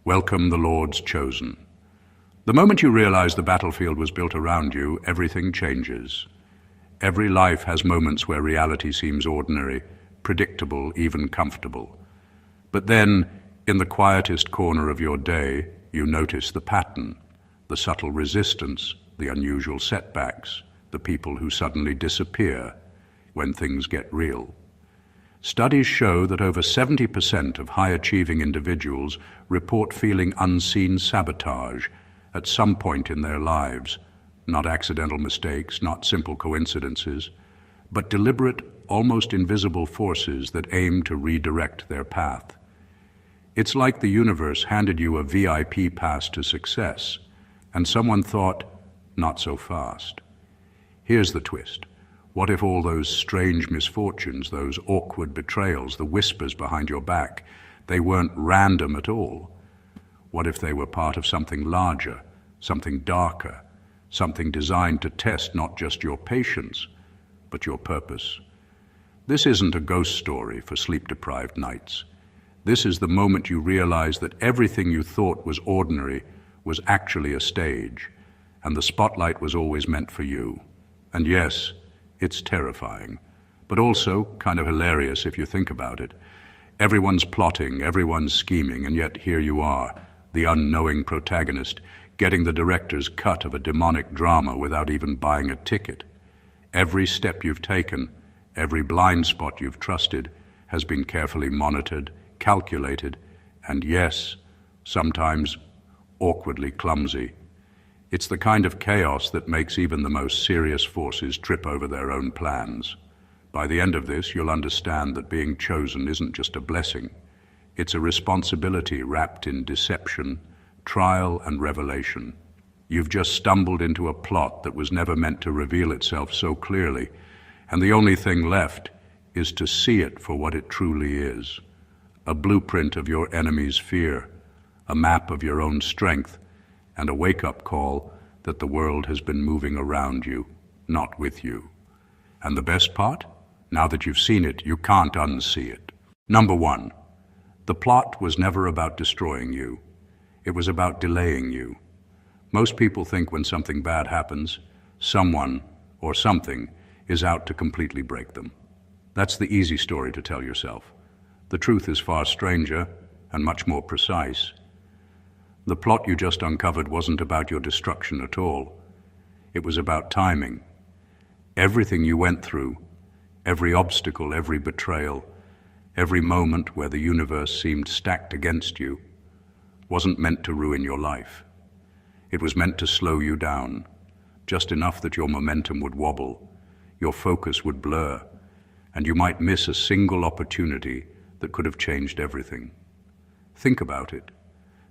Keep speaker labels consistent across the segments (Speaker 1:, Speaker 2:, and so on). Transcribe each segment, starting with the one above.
Speaker 1: Welcome the Lord's chosen. The moment you realize the battlefield was built around you, everything changes. Every life has moments where reality seems ordinary, predictable, even comfortable. But then, in the quietest corner of your day, you notice the pattern, the subtle resistance, the unusual setbacks, the people who suddenly disappear when things get real. Studies show that over 70% of high-achieving individuals report feeling unseen sabotage at some point in their lives, not accidental mistakes, not simple coincidences, but deliberate, almost invisible forces that aim to redirect their path. It's like the universe handed you a VIP pass to success, and someone thought, not so fast. Here's the twist. What if all those strange misfortunes, those awkward betrayals, the whispers behind your back, they weren't random at all? What if they were part of something larger, something darker, something designed to test not just your patience, but your purpose? This isn't a ghost story for sleep-deprived nights. This is the moment you realize that everything you thought was ordinary was actually a stage, and the spotlight was always meant for you. And yes, it's terrifying, but also kind of hilarious if you think about it. Everyone's plotting, everyone's scheming, and yet here you are, the unknowing protagonist, getting the director's cut of a demonic drama without even buying a ticket. Every step you've taken, every blind spot you've trusted, has been carefully monitored, calculated, and yes, sometimes awkwardly clumsy. It's the kind of chaos that makes even the most serious forces trip over their own plans. By the end of this, you'll understand that being chosen isn't just a blessing. It's a responsibility wrapped in deception, trial, and revelation. You've just stumbled into a plot that was never meant to reveal itself so clearly, and the only thing left is to see it for what it truly is. A blueprint of your enemy's fear, a map of your own strength, and a wake-up call that the world has been moving around you, not with you. And the best part? Now that you've seen it, you can't unsee it. Number one, the plot was never about destroying you. It was about delaying you. Most people think when something bad happens, someone or something is out to completely break them. That's the easy story to tell yourself. The truth is far stranger and much more precise. The plot you just uncovered wasn't about your destruction at all. It was about timing. Everything you went through, every obstacle, every betrayal, every moment where the universe seemed stacked against you, wasn't meant to ruin your life. It was meant to slow you down, just enough that your momentum would wobble, your focus would blur, and you might miss a single opportunity that could have changed everything. Think about it.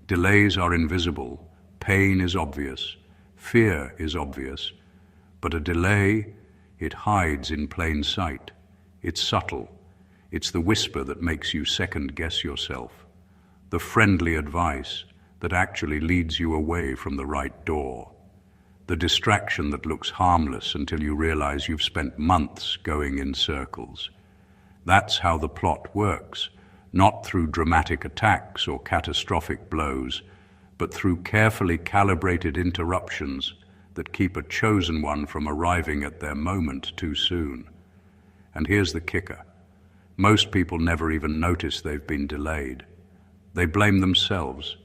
Speaker 1: Delays are invisible, pain is obvious, fear is obvious, but a delay, it hides in plain sight. It's subtle. It's the whisper that makes you second-guess yourself, the friendly advice that actually leads you away from the right door, the distraction that looks harmless until you realize you've spent months going in circles. That's how the plot works. Not through dramatic attacks or catastrophic blows, but through carefully calibrated interruptions that keep a chosen one from arriving at their moment too soon. And here's the kicker. Most people never even notice they've been delayed. They blame themselves.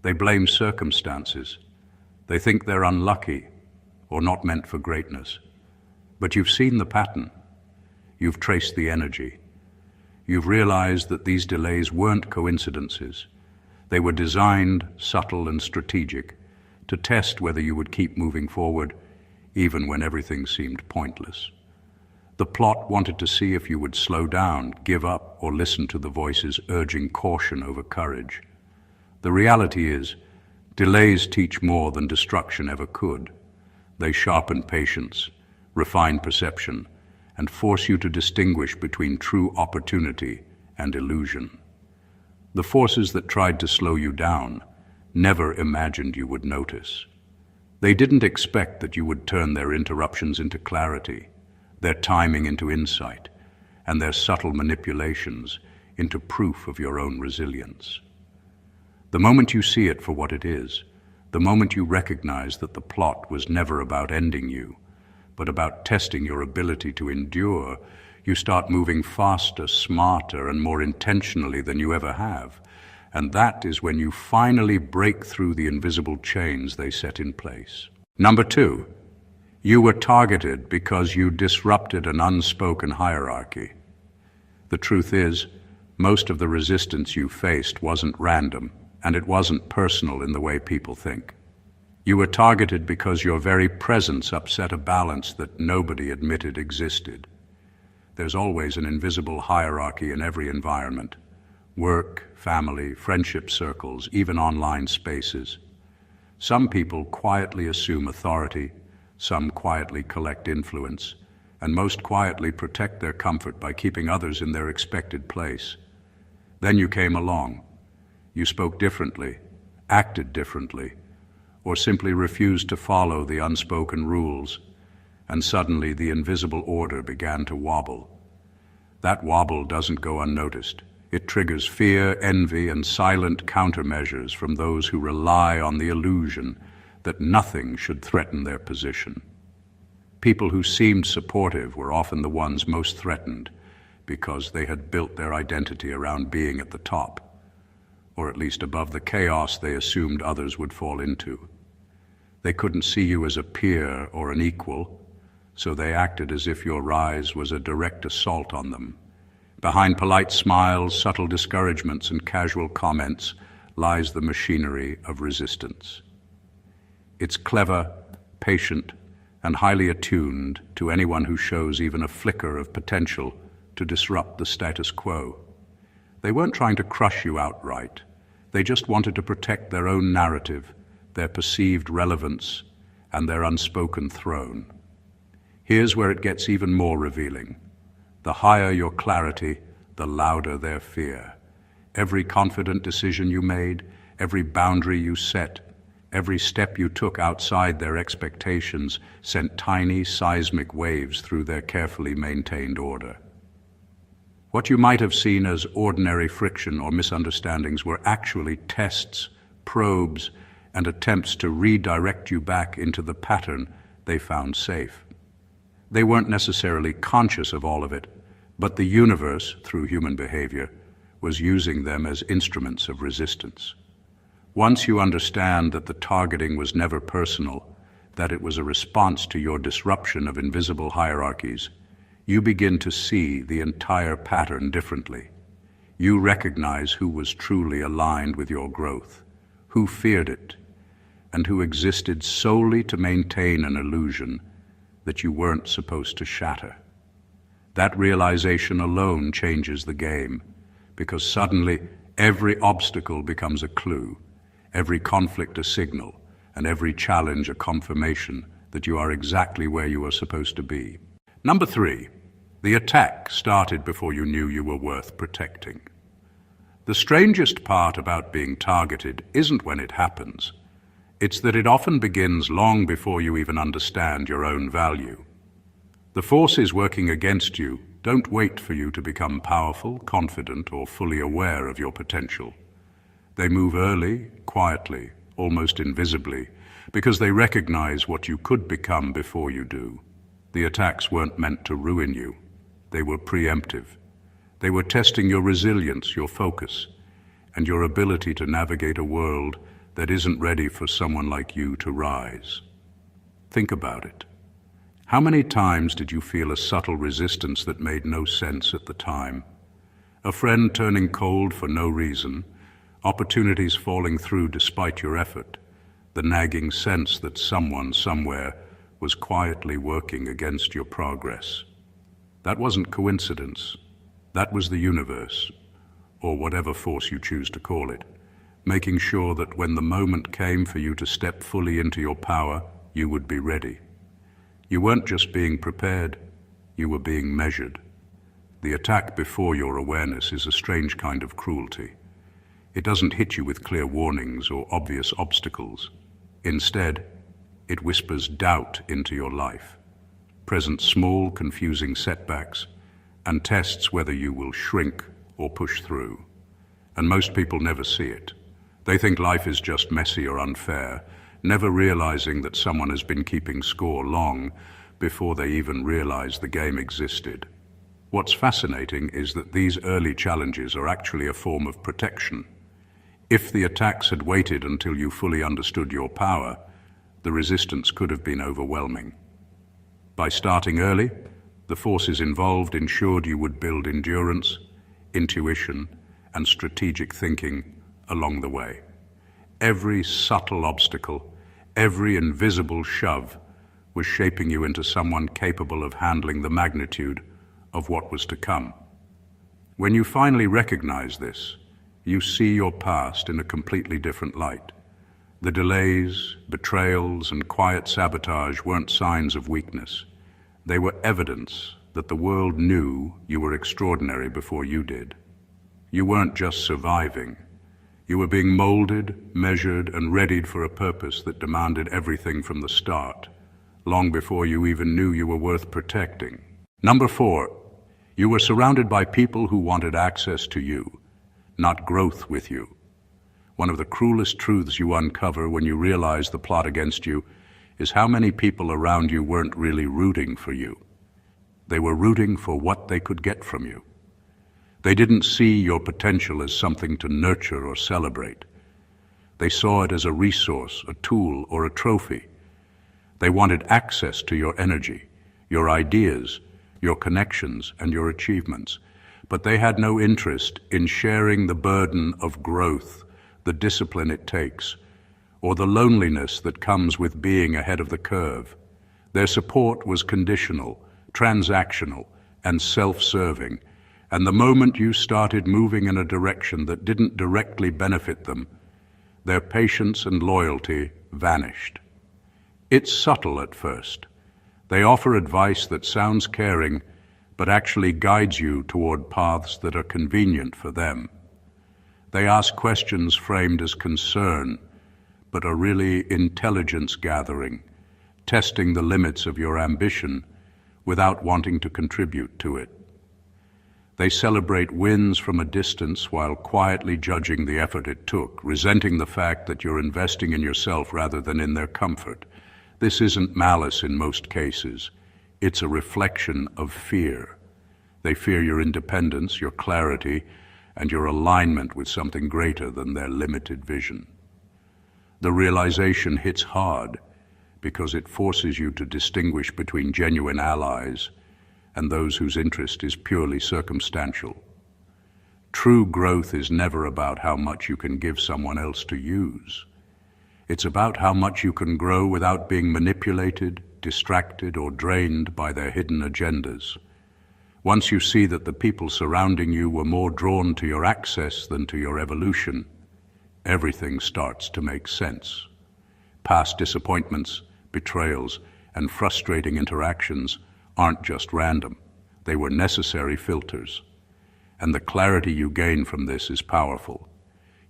Speaker 1: They blame circumstances. They think they're unlucky or not meant for greatness. But you've seen the pattern. You've traced the energy. You've realized that these delays weren't coincidences. They were designed, subtle and strategic, to test whether you would keep moving forward, even when everything seemed pointless. The plot wanted to see if you would slow down, give up, or listen to the voices urging caution over courage. The reality is, delays teach more than destruction ever could. They sharpen patience, refine perception, and force you to distinguish between true opportunity and illusion. The forces that tried to slow you down never imagined you would notice. They didn't expect that you would turn their interruptions into clarity, their timing into insight, and their subtle manipulations into proof of your own resilience. The moment you see it for what it is, the moment you recognize that the plot was never about ending you, but about testing your ability to endure, you start moving faster, smarter, and more intentionally than you ever have. And that is when you finally break through the invisible chains they set in place. Number 2, you were targeted because you disrupted an unspoken hierarchy. The truth is, most of the resistance you faced wasn't random, and it wasn't personal in the way people think. You were targeted because your very presence upset a balance that nobody admitted existed. There's always an invisible hierarchy in every environment. Work, family, friendship circles, even online spaces. Some people quietly assume authority, some quietly collect influence, and most quietly protect their comfort by keeping others in their expected place. Then you came along. You spoke differently, acted differently, or simply refused to follow the unspoken rules, and suddenly the invisible order began to wobble. That wobble doesn't go unnoticed. It triggers fear, envy, and silent countermeasures from those who rely on the illusion that nothing should threaten their position. People who seemed supportive were often the ones most threatened because they had built their identity around being at the top, or at least above the chaos they assumed others would fall into. They couldn't see you as a peer or an equal, so they acted as if your rise was a direct assault on them. Behind polite smiles, subtle discouragements, and casual comments lies the machinery of resistance. It's clever, patient, and highly attuned to anyone who shows even a flicker of potential to disrupt the status quo. They weren't trying to crush you outright. They just wanted to protect their own narrative, their perceived relevance, and their unspoken throne. Here's where it gets even more revealing. The higher your clarity, the louder their fear. Every confident decision you made, every boundary you set, every step you took outside their expectations sent tiny seismic waves through their carefully maintained order. What you might have seen as ordinary friction or misunderstandings were actually tests, probes, and attempts to redirect you back into the pattern they found safe. They weren't necessarily conscious of all of it, but the universe, through human behavior, was using them as instruments of resistance. Once you understand that the targeting was never personal, that it was a response to your disruption of invisible hierarchies, you begin to see the entire pattern differently. You recognize who was truly aligned with your growth, who feared it, and who existed solely to maintain an illusion that you weren't supposed to shatter. That realization alone changes the game, because suddenly every obstacle becomes a clue, every conflict a signal, and every challenge a confirmation that you are exactly where you are supposed to be. Number 3, the attack started before you knew you were worth protecting. The strangest part about being targeted isn't when it happens. It's that it often begins long before you even understand your own value. The forces working against you don't wait for you to become powerful, confident, or fully aware of your potential. They move early, quietly, almost invisibly, because they recognize what you could become before you do. The attacks weren't meant to ruin you. They were preemptive. They were testing your resilience, your focus, and your ability to navigate a world that isn't ready for someone like you to rise. Think about it. How many times did you feel a subtle resistance that made no sense at the time? A friend turning cold for no reason, opportunities falling through despite your effort, the nagging sense that someone somewhere was quietly working against your progress. That wasn't coincidence. That was the universe, or whatever force you choose to call it, making sure that when the moment came for you to step fully into your power, you would be ready. You weren't just being prepared, you were being measured. The attack before your awareness is a strange kind of cruelty. It doesn't hit you with clear warnings or obvious obstacles. Instead, it whispers doubt into your life, presents small, confusing setbacks, and tests whether you will shrink or push through. And most people never see it. They think life is just messy or unfair, never realizing that someone has been keeping score long before they even realize the game existed. What's fascinating is that these early challenges are actually a form of protection. If the attacks had waited until you fully understood your power, the resistance could have been overwhelming. By starting early, the forces involved ensured you would build endurance, intuition, and strategic thinking along the way. Every subtle obstacle, every invisible shove was shaping you into someone capable of handling the magnitude of what was to come. When you finally recognize this, you see your past in a completely different light. The delays, betrayals, and quiet sabotage weren't signs of weakness. They were evidence that the world knew you were extraordinary before you did. You weren't just surviving. You were being molded, measured, and readied for a purpose that demanded everything from the start, long before you even knew you were worth protecting. Number 4, you were surrounded by people who wanted access to you, not growth with you. One of the cruelest truths you uncover when you realize the plot against you is how many people around you weren't really rooting for you. They were rooting for what they could get from you. They didn't see your potential as something to nurture or celebrate. They saw it as a resource, a tool, or a trophy. They wanted access to your energy, your ideas, your connections, and your achievements. But they had no interest in sharing the burden of growth, the discipline it takes, or the loneliness that comes with being ahead of the curve. Their support was conditional, transactional, and self-serving, and the moment you started moving in a direction that didn't directly benefit them, their patience and loyalty vanished. It's subtle at first. They offer advice that sounds caring, but actually guides you toward paths that are convenient for them. They ask questions framed as concern, but are really intelligence gathering, testing the limits of your ambition without wanting to contribute to it. They celebrate wins from a distance while quietly judging the effort it took, resenting the fact that you're investing in yourself rather than in their comfort. This isn't malice in most cases. It's a reflection of fear. They fear your independence, your clarity, and your alignment with something greater than their limited vision. The realization hits hard because it forces you to distinguish between genuine allies and those whose interest is purely circumstantial. True growth is never about how much you can give someone else to use. It's about how much you can grow without being manipulated, distracted, or drained by their hidden agendas. Once you see that the people surrounding you were more drawn to your access than to your evolution, everything starts to make sense. Past disappointments, betrayals, and frustrating interactions aren't just random. They were necessary filters. And the clarity you gain from this is powerful.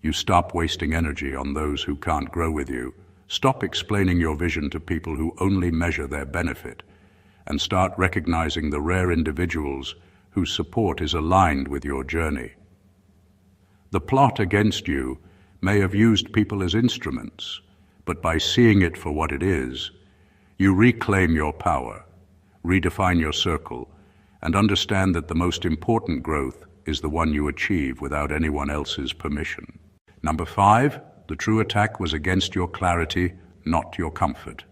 Speaker 1: You stop wasting energy on those who can't grow with you. Stop explaining your vision to people who only measure their benefit, and start recognizing the rare individuals whose support is aligned with your journey. The plot against you may have used people as instruments, but by seeing it for what it is, you reclaim your power, redefine your circle, and understand that the most important growth is the one you achieve without anyone else's permission. Number 5, the true attack was against your clarity, not your comfort.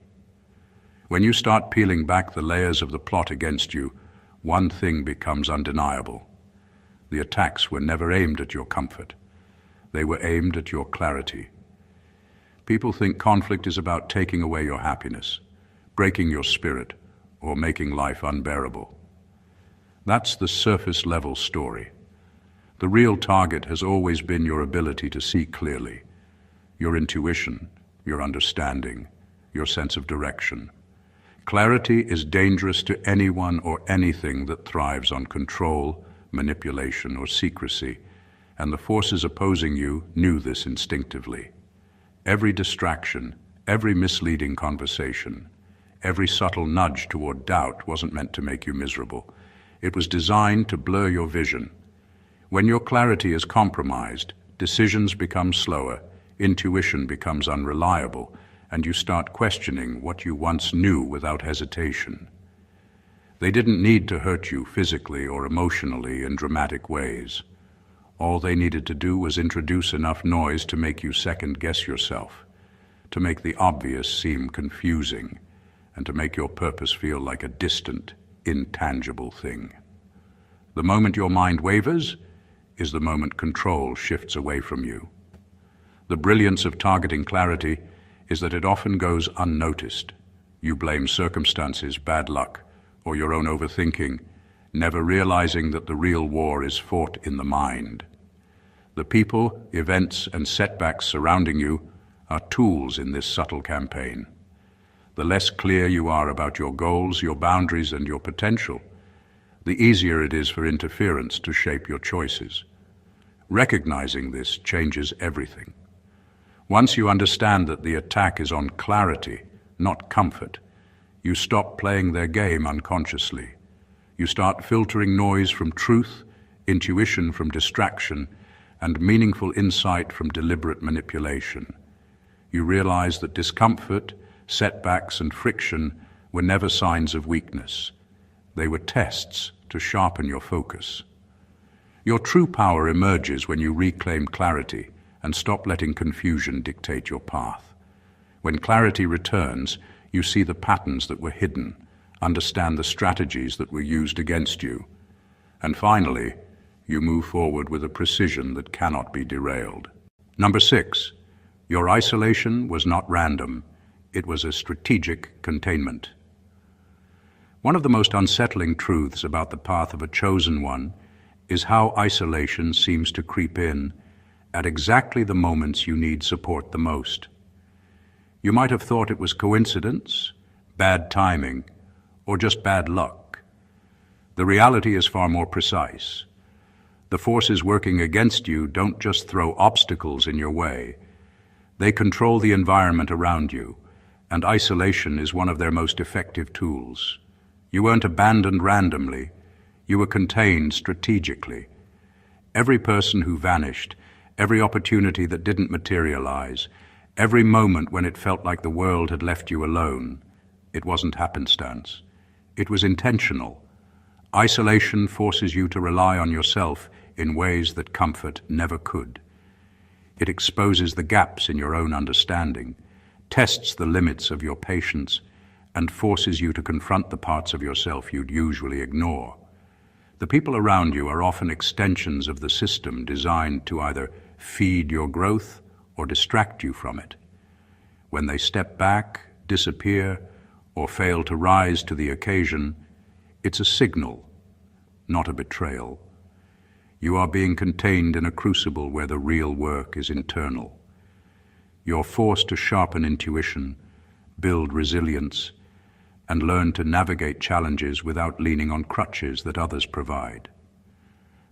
Speaker 1: When you start peeling back the layers of the plot against you, one thing becomes undeniable. The attacks were never aimed at your comfort. They were aimed at your clarity. People think conflict is about taking away your happiness, breaking your spirit, or making life unbearable. That's the surface-level story. The real target has always been your ability to see clearly, your intuition, your understanding, your sense of direction. Clarity is dangerous to anyone or anything that thrives on control, manipulation, or secrecy, and the forces opposing you knew this instinctively. Every distraction, every misleading conversation, every subtle nudge toward doubt wasn't meant to make you miserable. It was designed to blur your vision. When your clarity is compromised, decisions become slower, intuition becomes unreliable, and you start questioning what you once knew without hesitation. They didn't need to hurt you physically or emotionally in dramatic ways. All they needed to do was introduce enough noise to make you second-guess yourself, to make the obvious seem confusing, and to make your purpose feel like a distant, intangible thing. The moment your mind wavers is the moment control shifts away from you. The brilliance of targeting clarity is that it often goes unnoticed. You blame circumstances, bad luck, or your own overthinking, never realizing that the real war is fought in the mind. The people, events, and setbacks surrounding you are tools in this subtle campaign. The less clear you are about your goals, your boundaries, and your potential, the easier it is for interference to shape your choices. Recognizing this changes everything. Once you understand that the attack is on clarity, not comfort, you stop playing their game unconsciously. You start filtering noise from truth, intuition from distraction, and meaningful insight from deliberate manipulation. You realize that discomfort, setbacks, and friction were never signs of weakness. They were tests to sharpen your focus. Your true power emerges when you reclaim clarity and stop letting confusion dictate your path. When clarity returns, you see the patterns that were hidden, understand the strategies that were used against you, and finally, you move forward with a precision that cannot be derailed. Number 6, your isolation was not random. It was a strategic containment. One of the most unsettling truths about the path of a chosen one is how isolation seems to creep in at exactly the moments you need support the most. You might have thought it was coincidence, bad timing, or just bad luck. The reality is far more precise. The forces working against you don't just throw obstacles in your way. They control the environment around you, and isolation is one of their most effective tools. You weren't abandoned randomly. You were contained strategically. Every person who vanished, every opportunity that didn't materialize, every moment when it felt like the world had left you alone, it wasn't happenstance. It was intentional. Isolation forces you to rely on yourself in ways that comfort never could. It exposes the gaps in your own understanding, tests the limits of your patience, and forces you to confront the parts of yourself you'd usually ignore. The people around you are often extensions of the system designed to either feed your growth or distract you from it. When they step back, disappear, or fail to rise to the occasion, it's a signal, not a betrayal. You are being contained in a crucible where the real work is internal. You're forced to sharpen intuition, build resilience, and learn to navigate challenges without leaning on crutches that others provide.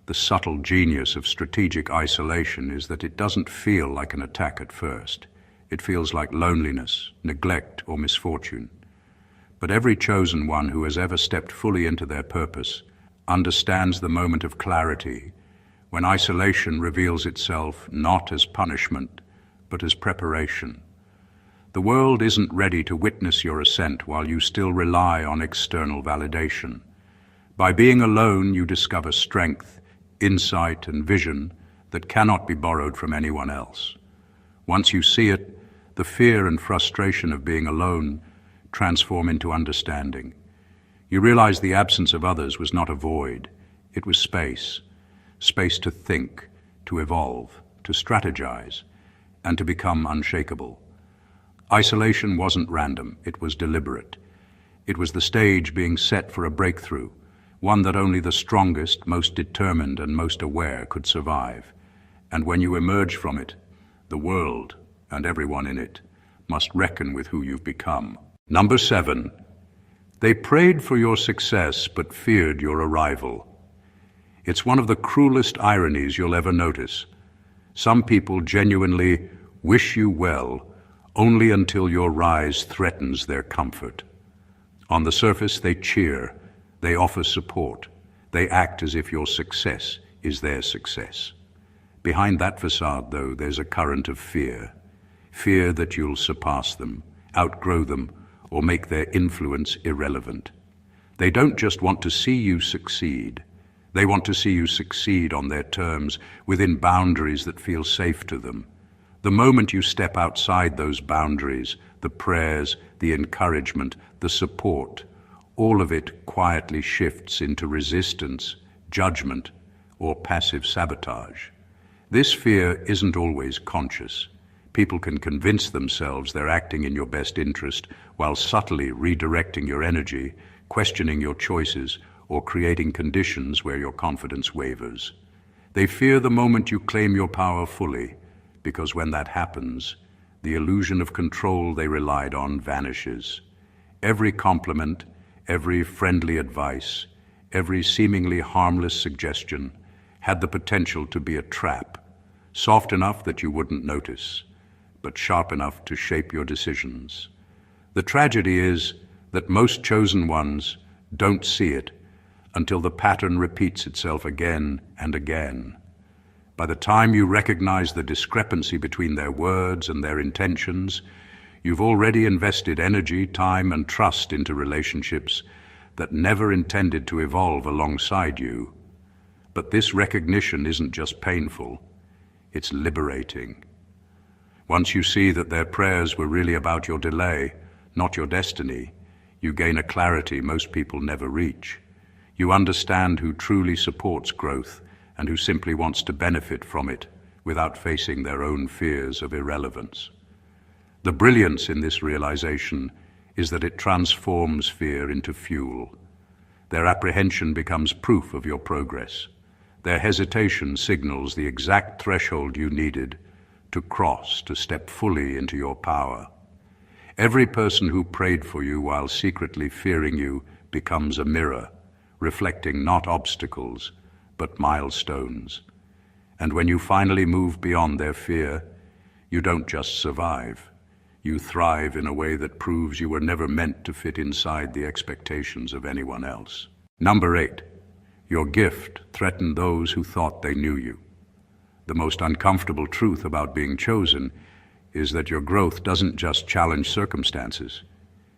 Speaker 1: The subtle genius of strategic isolation is that it doesn't feel like an attack at first. It feels like loneliness, neglect, or misfortune. But every chosen one who has ever stepped fully into their purpose understands the moment of clarity, when isolation reveals itself not as punishment, but as preparation. The world isn't ready to witness your ascent while you still rely on external validation. By being alone, you discover strength, insight, and vision that cannot be borrowed from anyone else. Once you see it, the fear and frustration of being alone transform into understanding. You realize the absence of others was not a void. It was space. Space to think, to evolve, to strategize, and to become unshakable. Isolation wasn't random. It was deliberate. It was the stage being set for a breakthrough, one that only the strongest, most determined, and most aware could survive. And when you emerge from it, the world, and everyone in it, must reckon with who you've become. Number 7. They prayed for your success but feared your arrival. It's one of the cruelest ironies you'll ever notice. Some people genuinely wish you well only until your rise threatens their comfort. On the surface, they cheer, they offer support, they act as if your success is their success. Behind that facade, though, there's a current of fear. fear that you'll surpass them, outgrow them, or make their influence irrelevant. They don't just want to see you succeed. They want to see you succeed on their terms, within boundaries that feel safe to them. The moment you step outside those boundaries, the prayers, the encouragement, the support, all of it quietly shifts into resistance, judgment, or passive sabotage. This fear isn't always conscious. People can convince themselves they're acting in your best interest while subtly redirecting your energy, questioning your choices, or creating conditions where your confidence wavers. They fear the moment you claim your power fully, because when that happens, the illusion of control they relied on vanishes. Every compliment, every friendly advice, every seemingly harmless suggestion had the potential to be a trap, soft enough that you wouldn't notice, but sharp enough to shape your decisions. The tragedy is that most chosen ones don't see it until the pattern repeats itself again and again. By the time you recognize the discrepancy between their words and their intentions, you've already invested energy, time, and trust into relationships that never intended to evolve alongside you. But this recognition isn't just painful, it's liberating. Once you see that their prayers were really about your delay, not your destiny, you gain a clarity most people never reach. You understand who truly supports growth and who simply wants to benefit from it without facing their own fears of irrelevance. The brilliance in this realization is that it transforms fear into fuel. Their apprehension becomes proof of your progress. Their hesitation signals the exact threshold you needed to cross to step fully into your power. Every person who prayed for you while secretly fearing you becomes a mirror, reflecting not obstacles, but milestones. And when you finally move beyond their fear, you don't just survive. You thrive in a way that proves you were never meant to fit inside the expectations of anyone else. Number 8, your gift threatened those who thought they knew you. The most uncomfortable truth about being chosen is that your growth doesn't just challenge circumstances.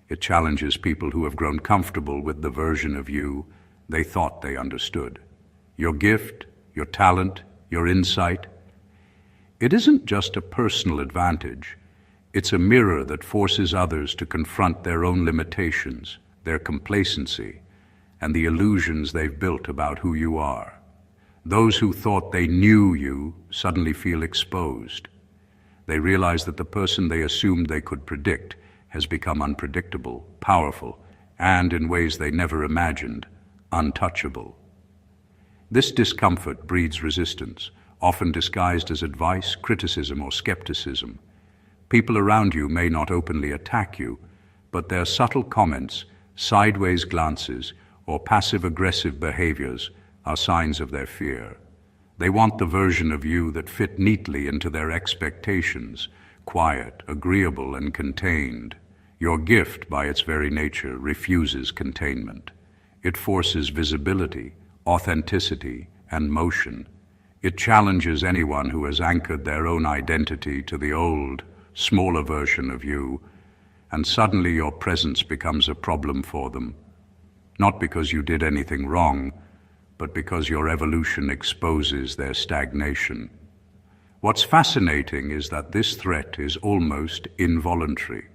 Speaker 1: It challenges people who have grown comfortable with the version of you they thought they understood. Your gift, your talent, your insight, it isn't just a personal advantage. It's a mirror that forces others to confront their own limitations, their complacency, and the illusions they've built about who you are. Those who thought they knew you suddenly feel exposed. They realize that the person they assumed they could predict has become unpredictable, powerful, and in ways they never imagined, untouchable. This discomfort breeds resistance, often disguised as advice, criticism, or skepticism. People around you may not openly attack you, but their subtle comments, sideways glances, or passive-aggressive behaviors are signs of their fear. They want the version of you that fit neatly into their expectations, quiet, agreeable, and contained. Your gift, by its very nature, refuses containment. It forces visibility, authenticity, and motion. It challenges anyone who has anchored their own identity to the old, smaller version of you, and suddenly your presence becomes a problem for them. Not because you did anything wrong, but because your evolution exposes their stagnation. What's fascinating is that this threat is almost involuntary.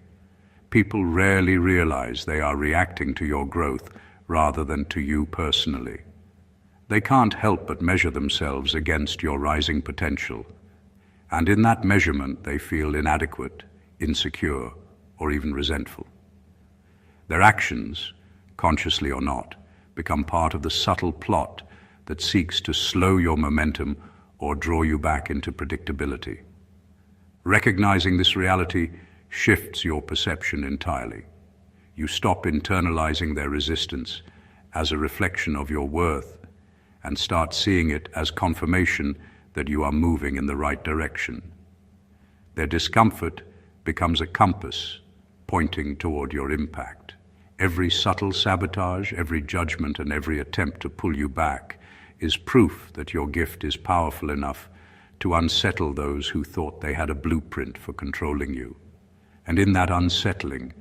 Speaker 1: People rarely realize they are reacting to your growth rather than to you personally. They can't help but measure themselves against your rising potential, and in that measurement they feel inadequate, insecure, or even resentful. Their actions, consciously or not, become part of the subtle plot that seeks to slow your momentum or draw you back into predictability. Recognizing this reality shifts your perception entirely. You stop internalizing their resistance as a reflection of your worth and start seeing it as confirmation that you are moving in the right direction. Their discomfort becomes a compass pointing toward your impact. Every subtle sabotage, every judgment, and every attempt to pull you back is proof that your gift is powerful enough to unsettle those who thought they had a blueprint for controlling you. And in that unsettling,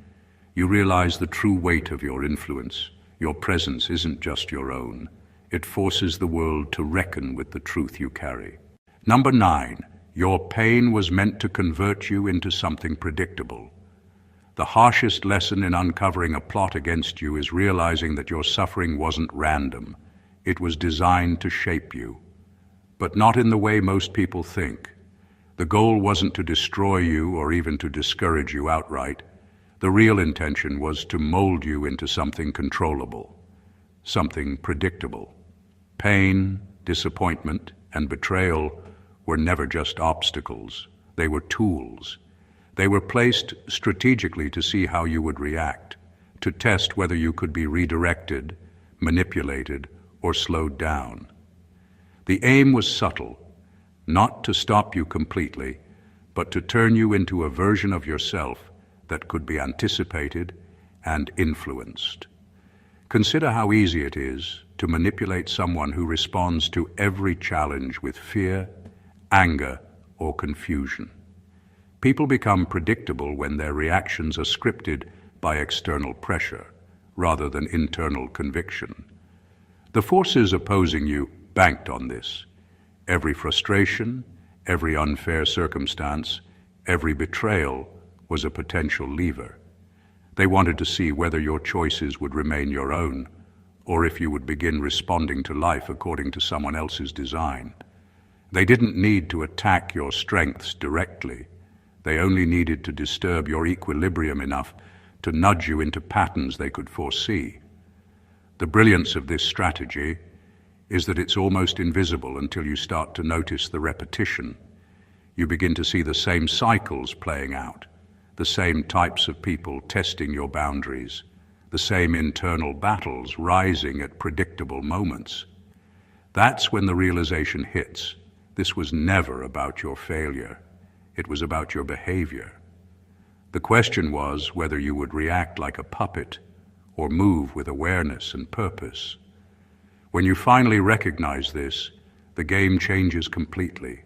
Speaker 1: you realize the true weight of your influence. Your presence isn't just your own. It forces the world to reckon with the truth you carry. Number 9, your pain was meant to convert you into something predictable. The harshest lesson in uncovering a plot against you is realizing that your suffering wasn't random. It was designed to shape you. But not in the way most people think. The goal wasn't to destroy you or even to discourage you outright. The real intention was to mold you into something controllable, something predictable. Pain, disappointment, and betrayal were never just obstacles. They were tools. They were placed strategically to see how you would react, to test whether you could be redirected, manipulated, or slowed down. The aim was subtle, not to stop you completely, but to turn you into a version of yourself that could be anticipated and influenced. Consider how easy it is to manipulate someone who responds to every challenge with fear, anger, or confusion. People become predictable when their reactions are scripted by external pressure rather than internal conviction. The forces opposing you banked on this. Every frustration, every unfair circumstance, every betrayal was a potential lever. They wanted to see whether your choices would remain your own, or if you would begin responding to life according to someone else's design. They didn't need to attack your strengths directly. They only needed to disturb your equilibrium enough to nudge you into patterns they could foresee. The brilliance of this strategy is that it's almost invisible until you start to notice the repetition. You begin to see the same cycles playing out, the same types of people testing your boundaries, the same internal battles rising at predictable moments. That's when the realization hits. This was never about your failure. It was about your behavior. The question was whether you would react like a puppet or move with awareness and purpose. When you finally recognize this, the game changes completely.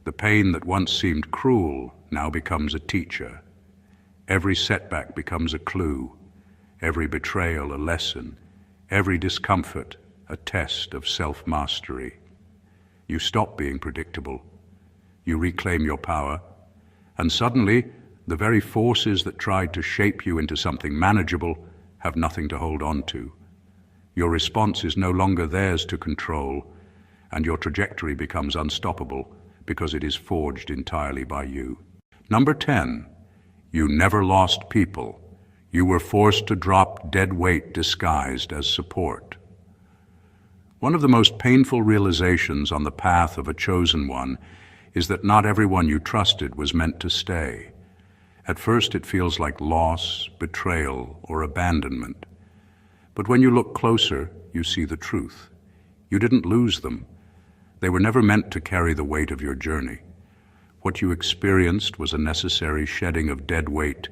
Speaker 1: The pain that once seemed cruel now becomes a teacher. Every setback becomes a clue, every betrayal a lesson, every discomfort a test of self-mastery. You stop being predictable. You reclaim your power, and suddenly the very forces that tried to shape you into something manageable have nothing to hold on to. Your response is no longer theirs to control, and your trajectory becomes unstoppable because it is forged entirely by you. Number 10, you never lost people. You were forced to drop dead weight disguised as support. One of the most painful realizations on the path of a chosen one is that not everyone you trusted was meant to stay. At first it feels like loss, betrayal, or abandonment. But when you look closer, you see the truth. You didn't lose them. They were never meant to carry the weight of your journey. What you experienced was a necessary shedding of dead weight,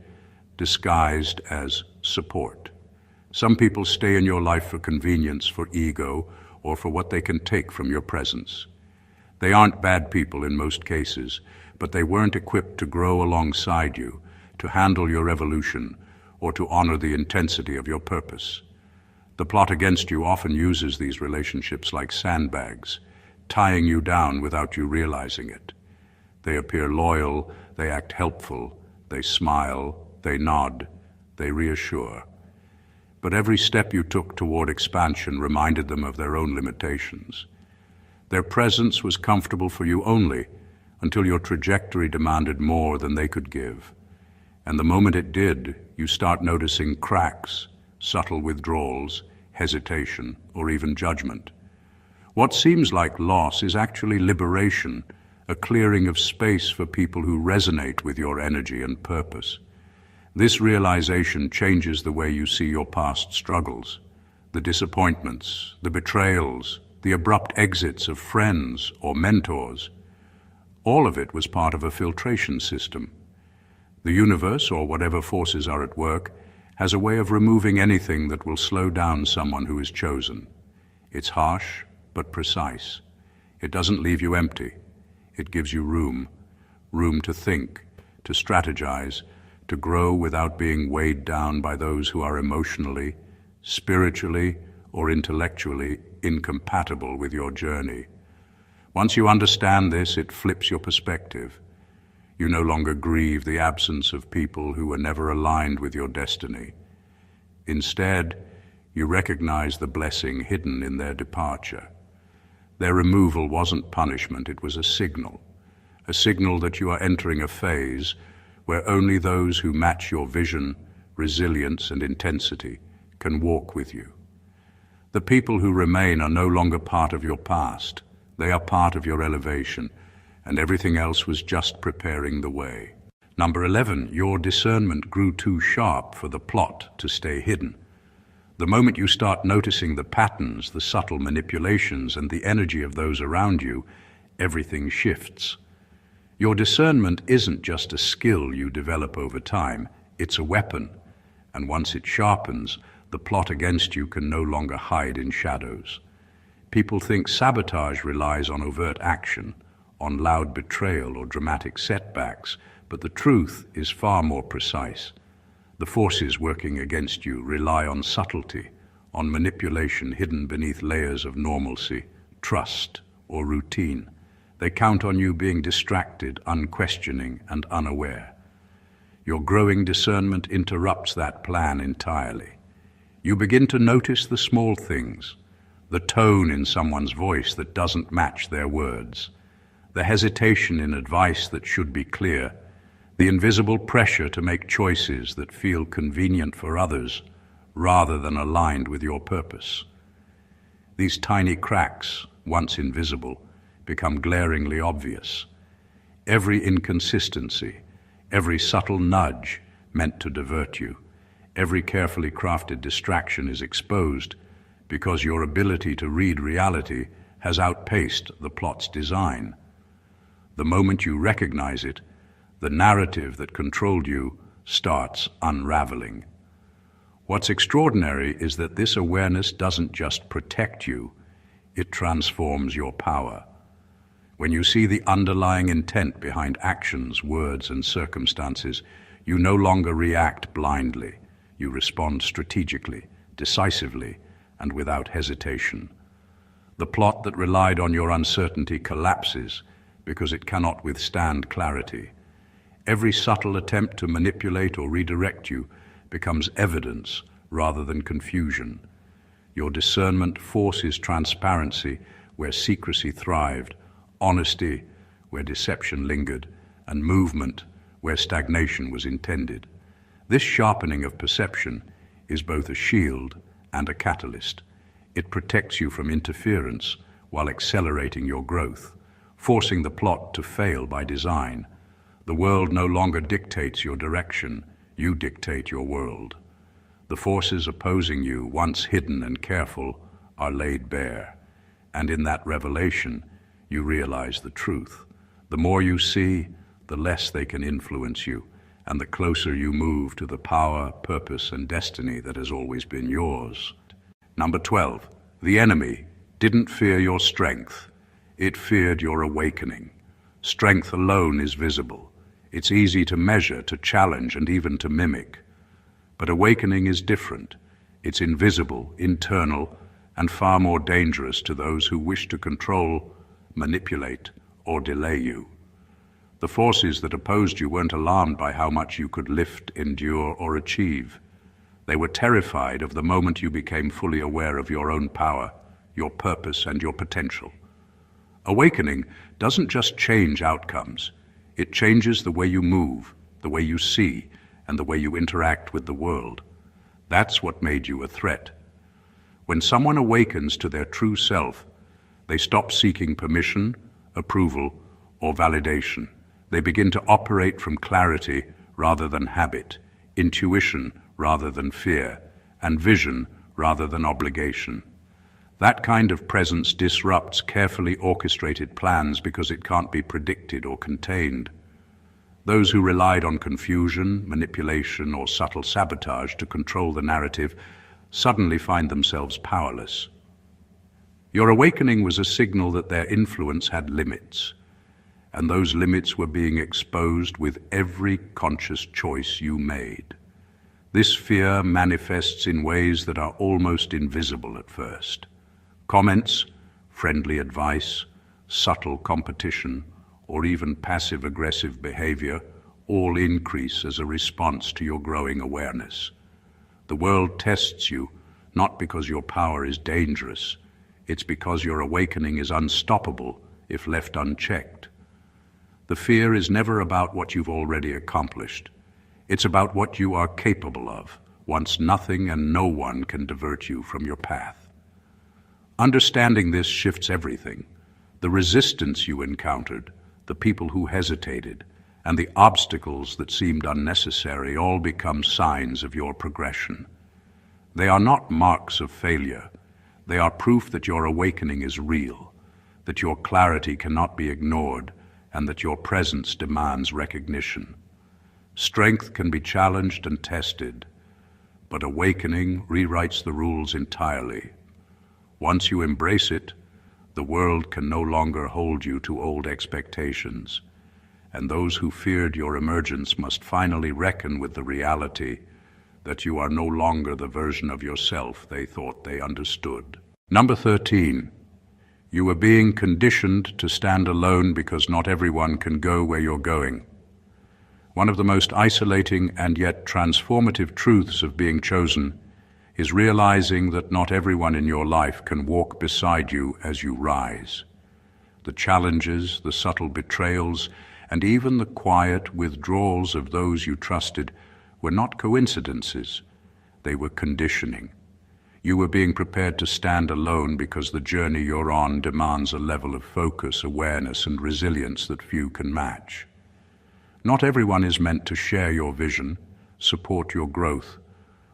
Speaker 1: disguised as support. Some people stay in your life for convenience, for ego, or for what they can take from your presence. They aren't bad people in most cases, but they weren't equipped to grow alongside you, to handle your evolution, or to honor the intensity of your purpose. The plot against you often uses these relationships like sandbags, tying you down without you realizing it. They appear loyal, they act helpful, they smile, they nod, they reassure. But every step you took toward expansion reminded them of their own limitations. Their presence was comfortable for you only until your trajectory demanded more than they could give. And the moment it did, you start noticing cracks, subtle withdrawals, hesitation, or even judgment. What seems like loss is actually liberation, a clearing of space for people who resonate with your energy and purpose. This realization changes the way you see your past struggles, the disappointments, the betrayals, the abrupt exits of friends or mentors. All of it was part of a filtration system. The universe, or whatever forces are at work, has a way of removing anything that will slow down someone who is chosen. It's harsh, but precise. It doesn't leave you empty. It gives you room to think, to strategize, to grow without being weighed down by those who are emotionally, spiritually, or intellectually incompatible with your journey. Once you understand this, it flips your perspective. You no longer grieve the absence of people who were never aligned with your destiny. Instead, you recognize the blessing hidden in their departure. Their removal wasn't punishment, it was a signal that you are entering a phase where only those who match your vision, resilience, and intensity can walk with you. The people who remain are no longer part of your past. They are part of your elevation, and everything else was just preparing the way. Number 11, your discernment grew too sharp for the plot to stay hidden. The moment you start noticing the patterns, the subtle manipulations, and the energy of those around you, everything shifts. Your discernment isn't just a skill you develop over time, it's a weapon, and once it sharpens, the plot against you can no longer hide in shadows. People think sabotage relies on overt action, on loud betrayal or dramatic setbacks, but the truth is far more precise. The forces working against you rely on subtlety, on manipulation hidden beneath layers of normalcy, trust, or routine. They count on you being distracted, unquestioning, and unaware. Your growing discernment interrupts that plan entirely. You begin to notice the small things, the tone in someone's voice that doesn't match their words, the hesitation in advice that should be clear, the invisible pressure to make choices that feel convenient for others rather than aligned with your purpose. These tiny cracks, once invisible, become glaringly obvious. Every inconsistency, every subtle nudge meant to divert you, every carefully crafted distraction is exposed because your ability to read reality has outpaced the plot's design. The moment you recognize it, the narrative that controlled you starts unraveling. What's extraordinary is that this awareness doesn't just protect you, it transforms your power. When you see the underlying intent behind actions, words, and circumstances, you no longer react blindly. You respond strategically, decisively, and without hesitation. The plot that relied on your uncertainty collapses because it cannot withstand clarity. Every subtle attempt to manipulate or redirect you becomes evidence rather than confusion. Your discernment forces transparency where secrecy thrived, honesty where deception lingered, and movement where stagnation was intended. This sharpening of perception is both a shield and a catalyst. It protects you from interference while accelerating your growth, forcing the plot to fail by design. The world no longer dictates your direction, you dictate your world. The forces opposing you, once hidden and careful, are laid bare. And in that revelation, you realize the truth. The more you see, the less they can influence you, and the closer you move to the power, purpose, and destiny that has always been yours. Number 12, the enemy didn't fear your strength. It feared your awakening. Strength alone is visible. It's easy to measure, to challenge, and even to mimic. But awakening is different. It's invisible, internal, and far more dangerous to those who wish to control, manipulate, or delay you. The forces that opposed you weren't alarmed by how much you could lift, endure, or achieve. They were terrified of the moment you became fully aware of your own power, your purpose, and your potential. Awakening doesn't just change outcomes. It changes the way you move, the way you see, and the way you interact with the world. That's what made you a threat. When someone awakens to their true self, they stop seeking permission, approval, or validation. They begin to operate from clarity rather than habit, intuition rather than fear, and vision rather than obligation. That kind of presence disrupts carefully orchestrated plans because it can't be predicted or contained. Those who relied on confusion, manipulation, or subtle sabotage to control the narrative suddenly find themselves powerless. Your awakening was a signal that their influence had limits. and those limits were being exposed with every conscious choice you made. This fear manifests in ways that are almost invisible at first. Comments, friendly advice, subtle competition, or even passive-aggressive behavior all increase as a response to your growing awareness. The world tests you not because your power is dangerous, it's because your awakening is unstoppable if left unchecked. The fear is never about what you've already accomplished. It's about what you are capable of, once nothing and no one can divert you from your path. Understanding this shifts everything. The resistance you encountered, the people who hesitated, and the obstacles that seemed unnecessary all become signs of your progression. They are not marks of failure. They are proof that your awakening is real, that your clarity cannot be ignored, and that your presence demands recognition. Strength can be challenged and tested, but awakening rewrites the rules entirely. Once you embrace it, the world can no longer hold you to old expectations, and those who feared your emergence must finally reckon with the reality that you are no longer the version of yourself they thought they understood. Number 13. You are being conditioned to stand alone because not everyone can go where you're going. One of the most isolating and yet transformative truths of being chosen is realizing that not everyone in your life can walk beside you as you rise. The challenges, the subtle betrayals, and even the quiet withdrawals of those you trusted were not coincidences. They were conditioning. You were being prepared to stand alone because the journey you're on demands a level of focus, awareness, and resilience that few can match. Not everyone is meant to share your vision, support your growth,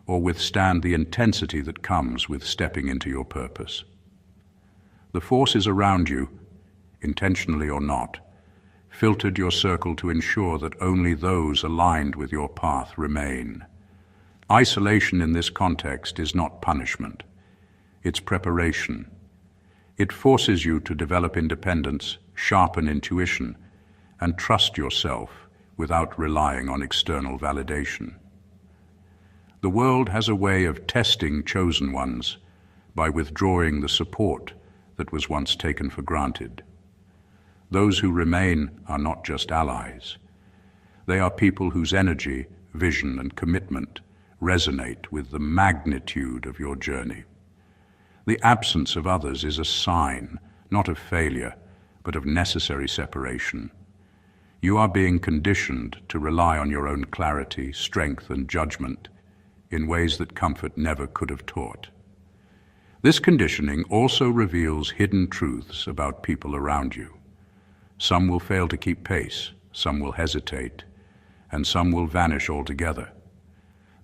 Speaker 1: or withstand the intensity that comes with stepping into your purpose. The forces around you, intentionally or not, filtered your circle to ensure that only those aligned with your path remain. Isolation in this context is not punishment. It's preparation. It forces you to develop independence, sharpen intuition, and trust yourself without relying on external validation. The world has a way of testing chosen ones by withdrawing the support that was once taken for granted. Those who remain are not just allies. They are people whose energy, vision, and commitment resonate with the magnitude of your journey. The absence of others is a sign, not of failure, but of necessary separation. You are being conditioned to rely on your own clarity, strength, and judgment in ways that comfort never could have taught. This conditioning also reveals hidden truths about people around you. Some will fail to keep pace, some will hesitate, and some will vanish altogether.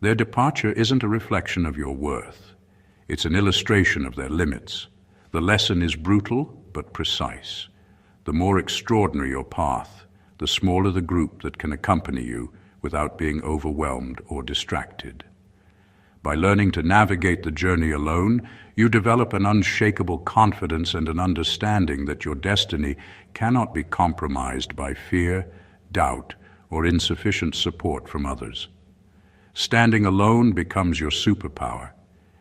Speaker 1: Their departure isn't a reflection of your worth. It's an illustration of their limits. The lesson is brutal but precise. The more extraordinary your path, the smaller the group that can accompany you without being overwhelmed or distracted. By learning to navigate the journey alone, you develop an unshakable confidence and an understanding that your destiny cannot be compromised by fear, doubt, or insufficient support from others. Standing alone becomes your superpower.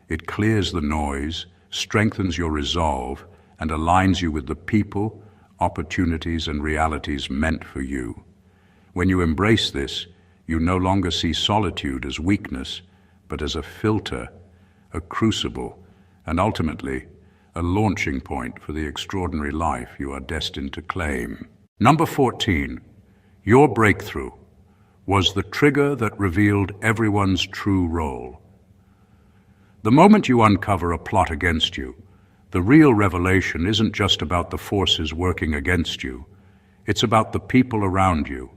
Speaker 1: It clears the noise, strengthens your resolve, and aligns you with the people, opportunities, and realities meant for you. When you embrace this, you no longer see solitude as weakness, but as a filter, a crucible, and ultimately, a launching point for the extraordinary life you are destined to claim. Number 14, your breakthrough was the trigger that revealed everyone's true role. The moment you uncover a plot against you, the real revelation isn't just about the forces working against you. It's about the people around you.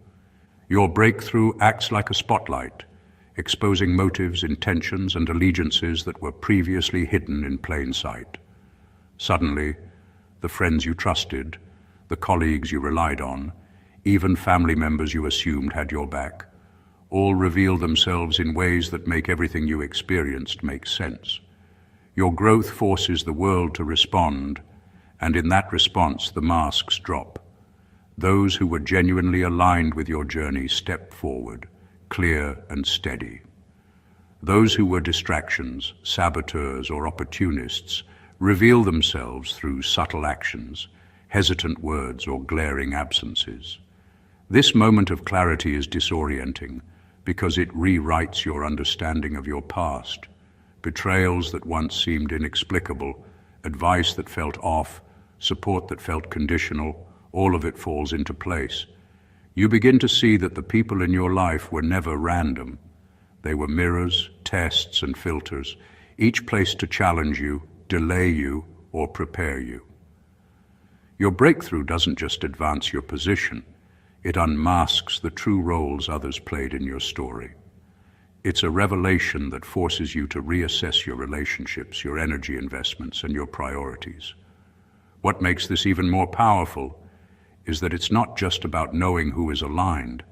Speaker 1: Your breakthrough acts like a spotlight, exposing motives, intentions, and allegiances that were previously hidden in plain sight. Suddenly, the friends you trusted, the colleagues you relied on, even family members you assumed had your back, all reveal themselves in ways that make everything you experienced make sense. Your growth forces the world to respond, and in that response the masks drop. Those who were genuinely aligned with your journey stepped forward, clear and steady. Those who were distractions, saboteurs, or opportunists reveal themselves through subtle actions, hesitant words, or glaring absences. This moment of clarity is disorienting because it rewrites your understanding of your past. Betrayals that once seemed inexplicable, advice that felt off, support that felt conditional, all of it falls into place. You begin to see that the people in your life were never random. They were mirrors, tests, and filters, each placed to challenge you, delay you, or prepare you. Your breakthrough doesn't just advance your position, it unmasks the true roles others played in your story. It's a revelation that forces you to reassess your relationships, your energy investments, and your priorities. What makes this even more powerful is that it's not just about knowing who is aligned,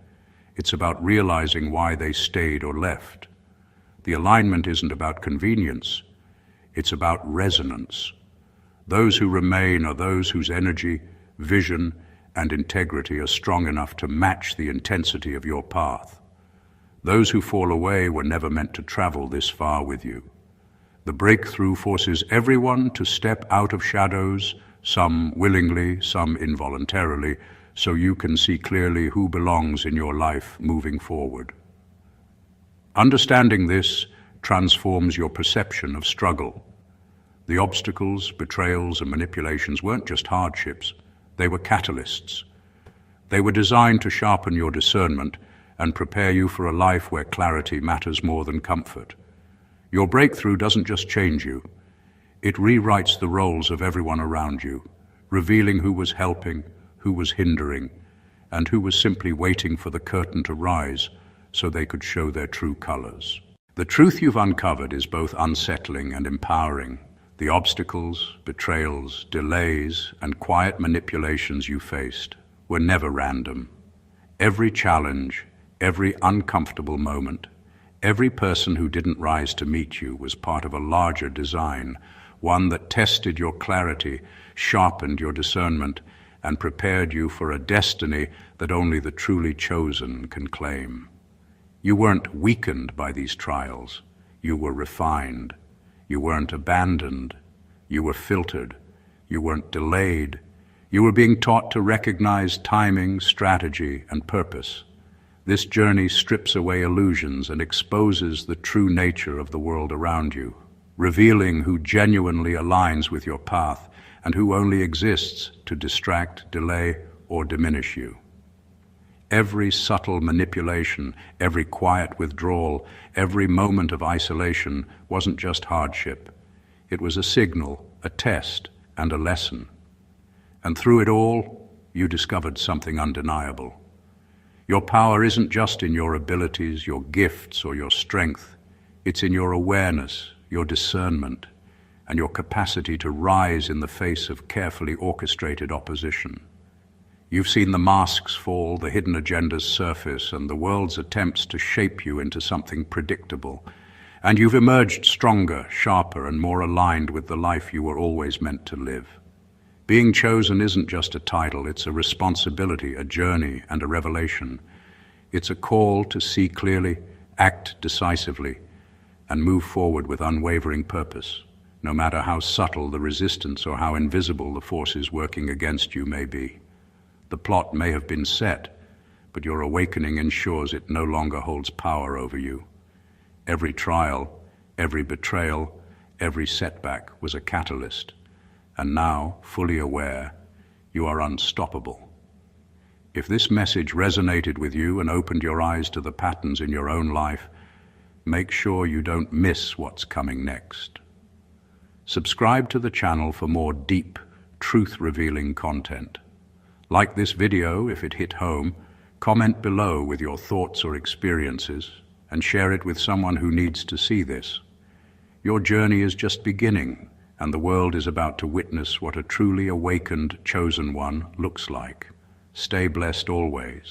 Speaker 1: it's about realizing why they stayed or left. The alignment isn't about convenience, it's about resonance. Those who remain are those whose energy, vision, and integrity are strong enough to match the intensity of your path. Those who fall away were never meant to travel this far with you. The breakthrough forces everyone to step out of shadows, some willingly, some involuntarily, so you can see clearly who belongs in your life moving forward. Understanding this transforms your perception of struggle. The obstacles, betrayals, and manipulations weren't just hardships, they were catalysts. They were designed to sharpen your discernment and prepare you for a life where clarity matters more than comfort. Your breakthrough doesn't just change you, it rewrites the roles of everyone around you, revealing who was helping, who was hindering, and who was simply waiting for the curtain to rise so they could show their true colors. The truth you've uncovered is both unsettling and empowering. The obstacles, betrayals, delays, and quiet manipulations you faced were never random. Every challenge, every uncomfortable moment, every person who didn't rise to meet you was part of a larger design, one that tested your clarity, sharpened your discernment, and prepared you for a destiny that only the truly chosen can claim. You weren't weakened by these trials. You were refined. You weren't abandoned. You were filtered. You weren't delayed. You were being taught to recognize timing, strategy, and purpose. This journey strips away illusions and exposes the true nature of the world around you, revealing who genuinely aligns with your path and who only exists to distract, delay, or diminish you. Every subtle manipulation, every quiet withdrawal, every moment of isolation wasn't just hardship. It was a signal, a test, and a lesson. And through it all, you discovered something undeniable. Your power isn't just in your abilities, your gifts, or your strength. It's in your awareness, your discernment, and your capacity to rise in the face of carefully orchestrated opposition. You've seen the masks fall, the hidden agendas surface, and the world's attempts to shape you into something predictable. And you've emerged stronger, sharper, and more aligned with the life you were always meant to live. Being chosen isn't just a title, it's a responsibility, a journey, and a revelation. It's a call to see clearly, act decisively, and move forward with unwavering purpose, no matter how subtle the resistance or how invisible the forces working against you may be. The plot may have been set, but your awakening ensures it no longer holds power over you. Every trial, every betrayal, every setback was a catalyst, and now, fully aware, you are unstoppable. If this message resonated with you and opened your eyes to the patterns in your own life, make sure you don't miss what's coming next. Subscribe to the channel for more deep, truth-revealing content. Like this video if it hit home, comment below with your thoughts or experiences, and share it with someone who needs to see this. Your journey is just beginning, and the world is about to witness what a truly awakened, chosen one looks like. Stay blessed always.